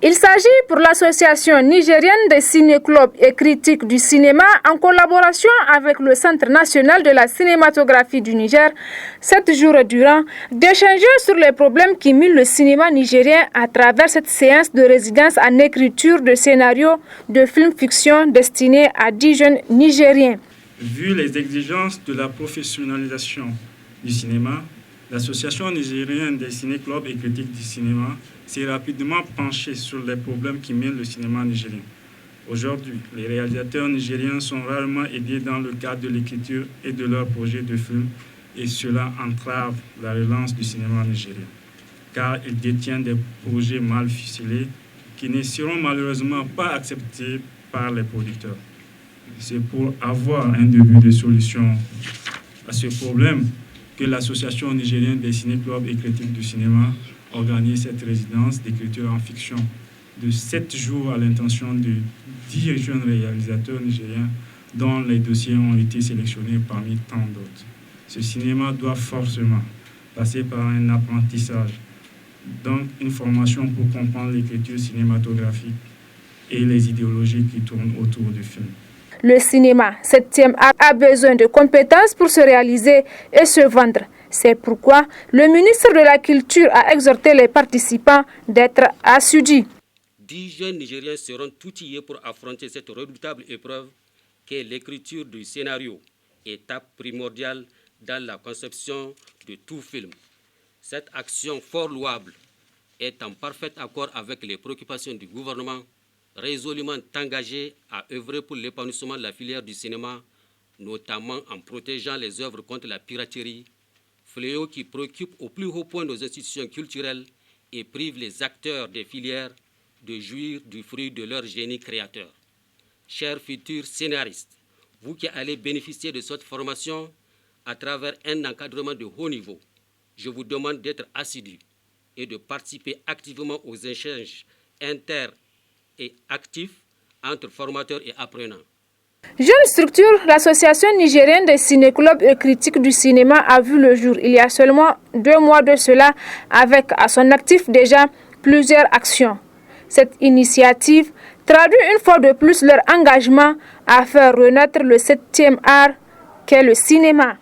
Il s'agit pour l'association nigérienne des ciné-clubs et critiques du cinéma en collaboration avec le Centre national de la cinématographie du Niger, 7 jours durant, d'échanger sur les problèmes qui minent le cinéma nigérien à travers cette séance de résidence en écriture de scénarios de films fiction destinés à 10 jeunes Nigériens. Vu les exigences de la professionnalisation du cinéma, l'Association nigérienne des ciné-clubs et critiques du cinéma s'est rapidement penchée sur les problèmes qui minent le cinéma nigérien. Aujourd'hui, les réalisateurs nigériens sont rarement aidés dans le cadre de l'écriture et de leurs projets de films, et cela entrave la relance du cinéma nigérien, car ils détiennent des projets mal ficelés qui ne seront malheureusement pas acceptés par les producteurs. C'est pour avoir un début de solution à ce problème que l'Association nigérienne des ciné-clubs et critiques du cinéma organise cette résidence d'écriture en fiction de 7 jours à l'intention de 10 jeunes réalisateurs nigériens dont les dossiers ont été sélectionnés parmi tant d'autres. Ce cinéma doit forcément passer par un apprentissage, donc une formation pour comprendre l'écriture cinématographique et les idéologies qui tournent autour du film. Le cinéma, 7e art, a besoin de compétences pour se réaliser et se vendre. C'est pourquoi le ministre de la Culture a exhorté les participants d'être assidus. 10 jeunes Nigériens seront outillés pour affronter cette redoutable épreuve qu'est l'écriture du scénario, étape primordiale dans la conception de tout film. Cette action fort louable est en parfait accord avec les préoccupations du gouvernement, résolument engagé à œuvrer pour l'épanouissement de la filière du cinéma, notamment en protégeant les œuvres contre la piraterie, fléau qui préoccupe au plus haut point nos institutions culturelles et prive les acteurs des filières de jouir du fruit de leur génie créateur. Chers futurs scénaristes, vous qui allez bénéficier de cette formation à travers un encadrement de haut niveau, je vous demande d'être assidus et de participer activement aux échanges inter- et actifs entre formateurs et apprenants. Jeune structure, l'Association nigérienne des ciné-clubs et critiques du cinéma a vu le jour il y a seulement 2 mois de cela, avec à son actif déjà plusieurs actions. Cette initiative traduit une fois de plus leur engagement à faire renaître le 7e art qu'est le cinéma.